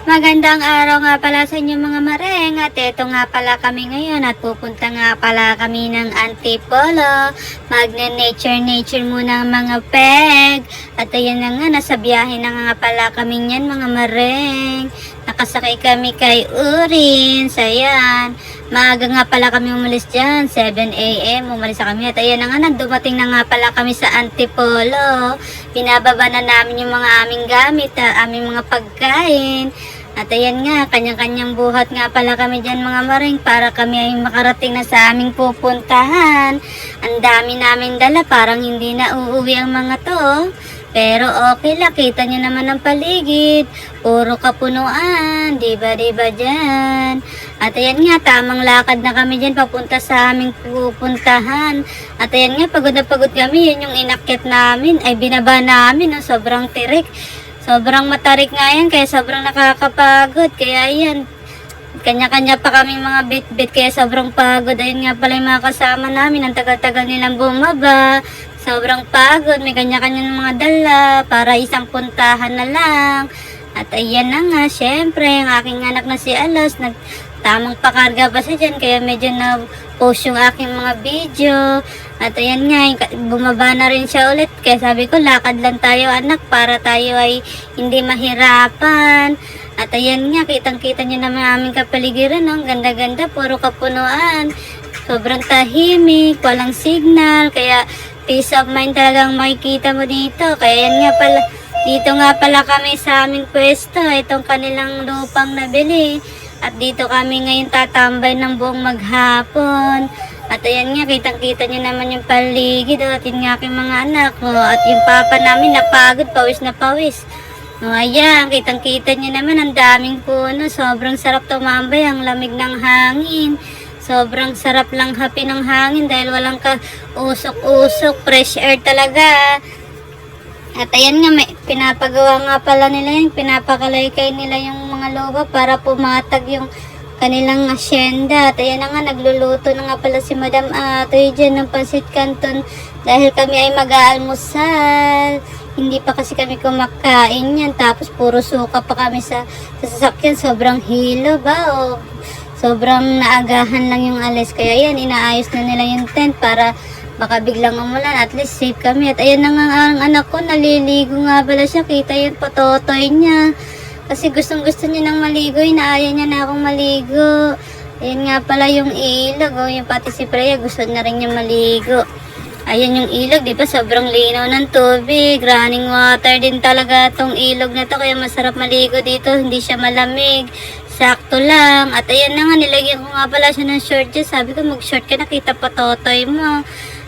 Magandang araw nga pala sa inyo mga mareng at eto nga pala kami ngayon at pupunta nga pala kami ng Antipolo. Magne-nature muna ang mga peg. At ayan na nga, nasa biyahe na nga pala kami niyan mga mareng. Nakasakay kami kay Urin. So ayan, maaga nga pala kami umalis dyan, 7 AM umalis na kami. At ayan na nga, dumating na nga pala kami sa Antipolo. Pinababa na namin yung mga aming gamit, aming mga pagkain. At ayan nga, kanyang-kanyang buhat nga pala kami dyan mga maring para kami ay makarating na sa aming pupuntahan. Ang dami namin dala, parang hindi na uuwi ang mga to. Pero okay lang, kita nyo naman ang paligid. Puro kapunuan, diba dyan. At ayan nga, tamang lakad na kami dyan papunta sa aming pupuntahan. At ayan nga, pagod na pagod kami. Yun yung inakyat namin, ay binaba namin. Sobrang tirik. Sobrang matarik nga yan, kaya sobrang nakakapagod. Kaya yan, kanya-kanya pa kami mga bit-bit, kaya sobrang pagod. Ayun nga pala yung mga kasama namin, ang tagal-tagal nilang bumaba. Sobrang pagod, may kanya-kanya ng mga dala para isang puntahan na lang. At ayan na nga, syempre, ang aking anak na si Alos, tamang pakarga pa siya dyan, kaya medyo na-post yung aking mga video. At ayan nga, bumaba na rin siya ulit, kaya sabi ko, lakad lang tayo anak, para tayo ay hindi mahirapan. At ayan nga, kitang-kita niyo naman aming kapaligiran, no? Ganda-ganda, puro kapunuan. Sobrang tahimik, walang signal, kaya peace of mind talagang makikita mo dito. Kaya yan nga pala, dito nga pala kami sa aming pwesto, itong kanilang lupang nabili. At dito kami ngayon tatambay ng buong maghapon. At ayan nga, kitang-kita nyo naman yung paligid. At yun nga aking mga anak. At yung papa namin napagod, pawis na pawis. Ayan, kitang-kita nyo naman ang daming puno. Sobrang sarap tumambay, ang lamig ng hangin. Sobrang sarap lang hapi ng hangin dahil walang usok-usok, fresh air talaga. At ayan nga, may pinapagawa nga pala nila yan, pinapakalaykay nila yung mga loba para pumatag yung kanilang asyenda. At ayan na nga, nagluluto na nga pala si Madam Atoy dyan ng pansit canton dahil kami ay mag-aalmusal. Hindi pa kasi kami kumakain yan, tapos puro suka pa kami sa sasakyan. Sobrang hilo ba o sobrang naagahan lang yung alis, kaya yan, inaayos na nila yung tent para baka biglang umulan, at least safe kami. At ayan na nga ang anak ko, naliligo nga pala siya, kita yung patotoy niya. Kasi gustong gusto niya nang maligo, inaaya niya na akong maligo. Ayan nga pala yung ilog, yung pati si Freya gusto na rin niya maligo. Ayan yung ilog, di ba sobrang linaw ng tubig, running water din talaga tong ilog na to, kaya masarap maligo dito, hindi siya malamig. Sakto lang. At ayan na nga, nilagyan ko nga pala siya ng short dyan. Sabi ko, mag-short ka, nakita pa totoy mo.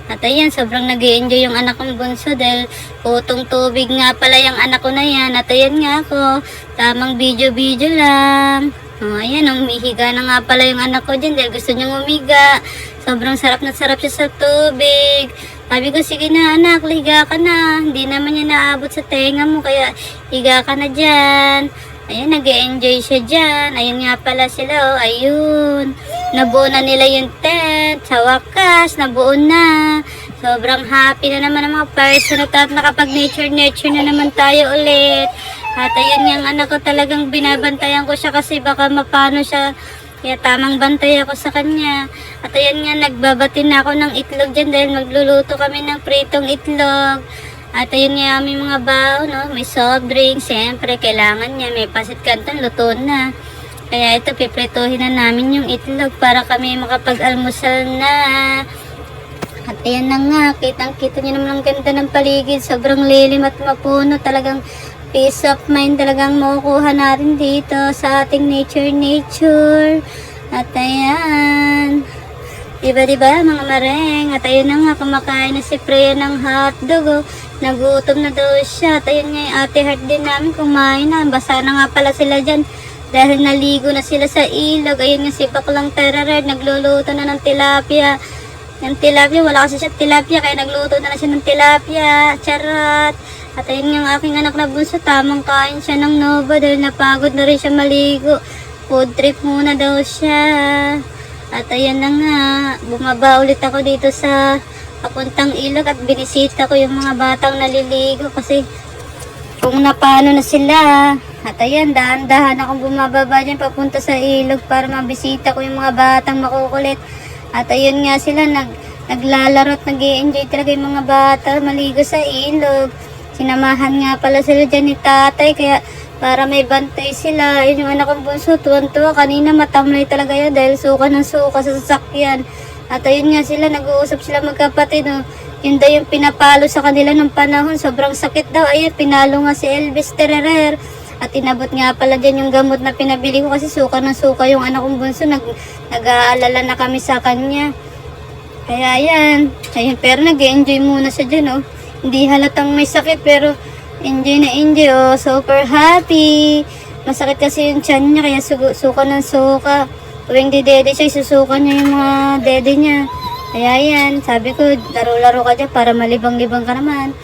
At ayan, sobrang nag-i-enjoy yung anak kong bunso dahil putong tubig nga pala yung anak ko na yan. At ayan nga ako, tamang video-video lang. Ayan, umihiga na nga pala yung anak ko dyan dahil gusto niyang umiga. Sobrang sarap na sarap siya sa tubig. Sabi ko, sige na anak, liga ka na. Hindi naman niya naabot sa tenga mo, kaya higa ka na dyan. Ayan, nag-e-enjoy siya dyan. Ayun nga pala sila, oh. Ayun. Nabuo na nila yung tent. Sa wakas, nabuo na. Sobrang happy na naman ang mga person at nakapag-nature na naman tayo ulit. At ayun yung anak ko, talagang binabantayan ko siya kasi baka mapano siya. Kaya tamang bantay ako sa kanya. At ayun nga, nagbabatin na ako ng itlog dyan dahil magluluto kami ng pritong itlog. At ayun nga aming mga bao, no? May soft drink, siyempre kailangan niya. May pasit canton, luto na. Kaya ito, piprituhin na namin yung itlog para kami makapag-almusal na. At ayan na nga, kitang-kita niyo naman ang ganda ng paligid. Sobrang lilim at mapuno. Talagang peace of mind talagang makukuha natin dito sa ating nature. At ayan. Diba mga mareng? At ayun na nga, kumakain na si Freya ng hotdog. Oh. Nagutom na daw siya. At ayun nga, yung ate heart din namin kumain na. Basa na nga pala sila dyan dahil naligo na sila sa ilog. Ayun nga si Baklang Terared, nagluluto na ng tilapia. Yung tilapia, wala kasi siya tilapia, kaya nagluto na siya ng tilapia. Charot! At ayun yung aking anak na bunso, tamang kain siya ng Nova dahil napagod na rin siya maligo. Food trip muna daw siya. At ayan na nga, bumaba ulit ako dito sa papuntang ilog at binisita ko yung mga batang naliligo kasi kung napano na sila. At ayan, dahan-dahan akong bumababa dyan papunta sa ilog para mabisita ko yung mga batang makukulit. At ayun nga sila, naglalaro at nag-i-enjoy talaga yung mga bata maligo sa ilog. Sinamahan nga pala sila dyan ni tatay, kaya para may bantay sila. Yun yung anak kong bunso, tuwan-tuwa. Kanina matamlay talaga yan dahil suka ng suka sa sasakyan. At ayun nga sila, nag-uusap sila magkapatid. No? Yun daw yung pinapalo sa kanila ng panahon. Sobrang sakit daw. Ayun, pinalo nga si Elvis Terrerer. At inabot nga pala dyan yung gamot na pinabili ko kasi suka ng suka yung anak kong bunso. Nag-aalala na kami sa kanya. Kaya yan. Ayun, pero nag-enjoy muna siya dyan. Oh. Hindi halatang may sakit pero enjoy na enjoy. Oh. Super happy. Masakit kasi yung tiyan niya kaya suka ng suka. Tuwing didede siya, isusuka niya yung mga dede niya. Kaya yan. Sabi ko, laro-laro ka dyan para malibang-libang ka naman.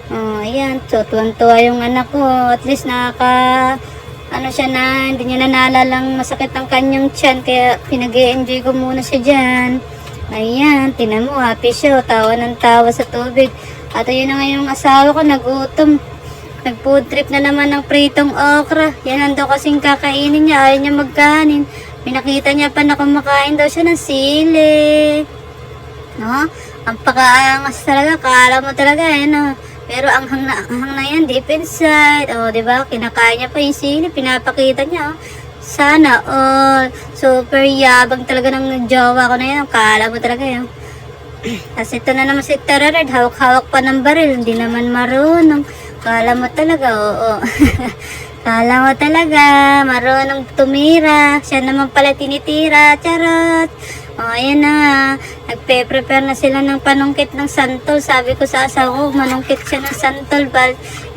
Oh, ayan. So, tuwan-tuwa yung anak ko. At least siya na, hindi niya nanalalang masakit ang kanyang tiyan. Kaya pinag-i-enjoy ko muna siya dyan. Ayan, tinan mo, happy siya. Tawa ng tawa sa tubig. At ayun na nga yung asawa ko, nagutom. Nag-food trip na naman ng pritong okra. Yan ang daw kasing kakainin niya. Ayaw niya magkanin. Pinakita niya pa na kumakain daw siya ng sili. No? Ang pakaangas talaga. Kala mo talaga, no? Pero ang hang na yan, deep inside. O, diba? Kinakain niya pa yung sili. Pinapakita niya, oh. Sana, super yabang talaga ng jowa ko na yan. Kala mo talaga, yun. Kasi ito na naman si Terared. Hawak-hawak pa ng baril. Hindi naman marunong. Kala mo talaga, oo. Kala mo talaga, marunong tumira. Siya naman pala tinitira. Charot. O, ayan na. Nagpe-prepare na sila ng panungkit ng santol. Sabi ko sa asawa ko, manungkit siya ng santol.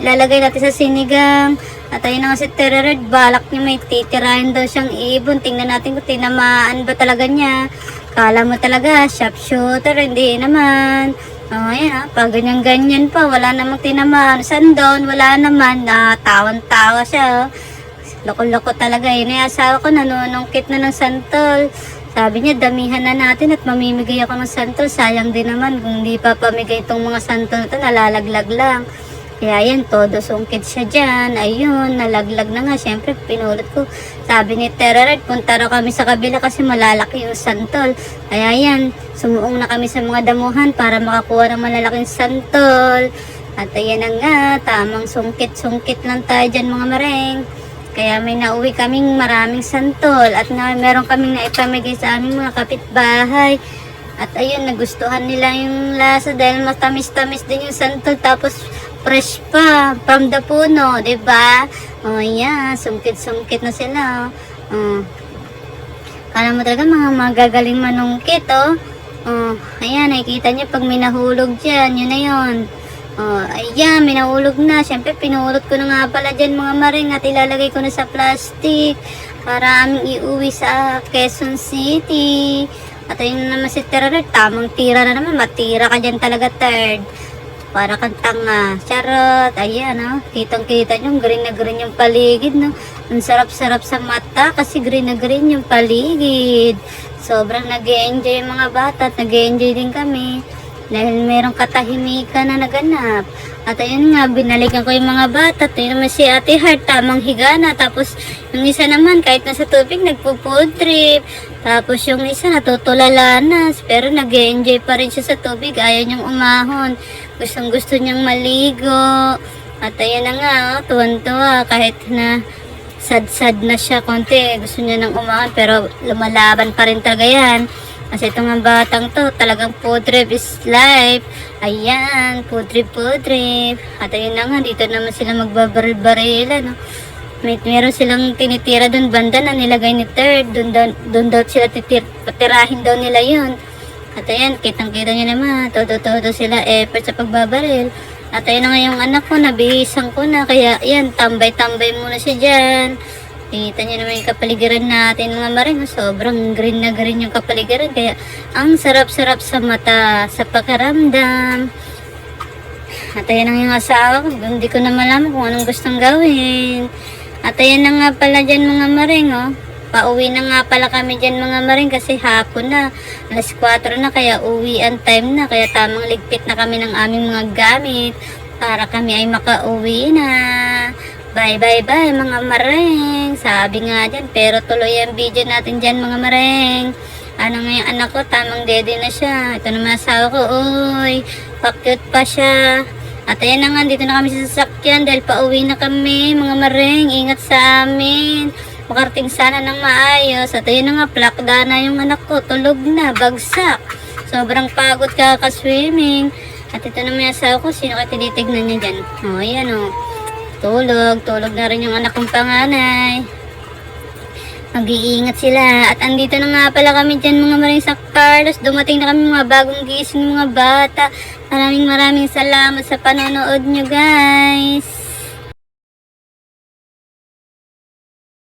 Ilalagay natin sa sinigang. At ayun na nga si Terared, balak niya may titirahin daw siyang ibon. Tingnan natin kung tinamaan ba talaga niya. Kala mo talaga, sharpshooter, hindi naman. O, ayan pag ganyan-ganyan pa, wala namang tinamaan. Sandon, wala naman. Tawan-tawa siya. Loko-loko talaga. Yun yung asawa ko, nanunungkit na ng santol. Sabi niya, damihan na natin at mamimigay ako ng santol. Sayang din naman kung hindi pa pamigay itong mga santol ito, nalalaglag lang. Kaya yan, todo sungkit siya dyan. Ayun, nalaglag na nga. Siyempre, pinulot ko. Sabi ni Terared, punta raw kami sa kabila kasi malalaki yung santol. Kaya yan, sumuong na kami sa mga damuhan para makakuha ng malalaking santol. At ayan na nga, tamang sungkit-sungkit lang tayo dyan mga mareng. Kaya may nauwi kaming maraming santol at meron kaming naipamigay sa aming mga kapitbahay. At ayun, nagustuhan nila yung lasa dahil matamis-tamis din yung santol tapos fresh pa from the puno, diba? O yan, sungkit-sungkit na sila. Kala mo talaga mga magagaling manungkit, oh. Ayan, nakikita niyo pag may nahulog dyan, yun na yun. Ayan, may nahulog na. Siyempre, pinulot ko na nga pala dyan mga maring at ilalagay ko na sa plastic para aming iuwi sa Quezon City. At ayun na naman si Terared, tamang tira na naman. Matira ka dyan talaga, third. Para kang tanga. Charot. Ayan, oh. Kitang-kita nyo, green na green yung paligid, no? Ang sarap-sarap sa mata kasi green na green yung paligid. Sobrang nag-e-enjoy yung mga bata at nag-e-enjoy din kami. Dahil merong katahimikan na naganap. At ayun nga, binalikan ko yung mga bata. At yun naman si Ate Heart, tamang higa na. Tapos yung isa naman, kahit nasa tubig, nagpo-food trip. Tapos yung isa, natutulala na. Pero nag-e-enjoy pa rin siya sa tubig. Ayaw niyang umahon. Gustong-gusto niyang maligo. At ayun na nga, tuwan-tuwa. Kahit na sad-sad na siya konti. Gusto niya nang umahon. Pero lumalaban pa rin talaga yan. Kasi itong batang to, talagang food trip is life. Ayan, food trip, food trip. At ayun na nga, dito naman sila magbabaril-barila, no? Meron silang tinitira doon banda na nilagay ni Third. Doon daw sila patirahin daw nila yun. At ayan, kitang-kita nyo naman, todo-todo sila effort sa pagbabaril. At ayun na nga yung anak ko, nabihisan ko na. Kaya ayan, tambay-tambay muna siya dyan. Kita nyo naman yung kapaligiran natin mga maring. Sobrang green na green yung kapaligiran. Kaya ang sarap-sarap sa mata, sa pakiramdam. At ayan ang yung asawa ko. Hindi ko na malaman kung anong gustong gawin. At ayan na nga pala dyan mga maring. Oh. Pauwi na nga pala kami dyan mga maring kasi hapon na. Alas 4 na kaya uwian time na. Kaya tamang ligpit na kami ng aming mga gamit para kami ay makauwi na. Bye bye bye mga mareng. Sabi nga dyan, pero tuloy ang video natin dyan mga mareng. Ano nga yung anak ko, tamang dede na siya. Ito naman asawa ko, uy, pa-cute pa siya. At ayan na nga, dito na kami sa sasakyan dahil pauwi na kami mga mareng. Ingat sa amin. Makarating sana ng maayos. At ayun na nga, plakda na yung anak ko. Tulog na, bagsak. Sobrang pagod kakaswimming. At ito naman yung asawa ko, sino ka tinitignan niya dyan? O, ayan o. Tulog na rin yung anak kong panganay. Mag-iingat sila. At andito na nga pala kami dyan mga maring sa Carlos. Dumating na kami mga bagong gising mga bata. Maraming salamat sa panonood nyo guys.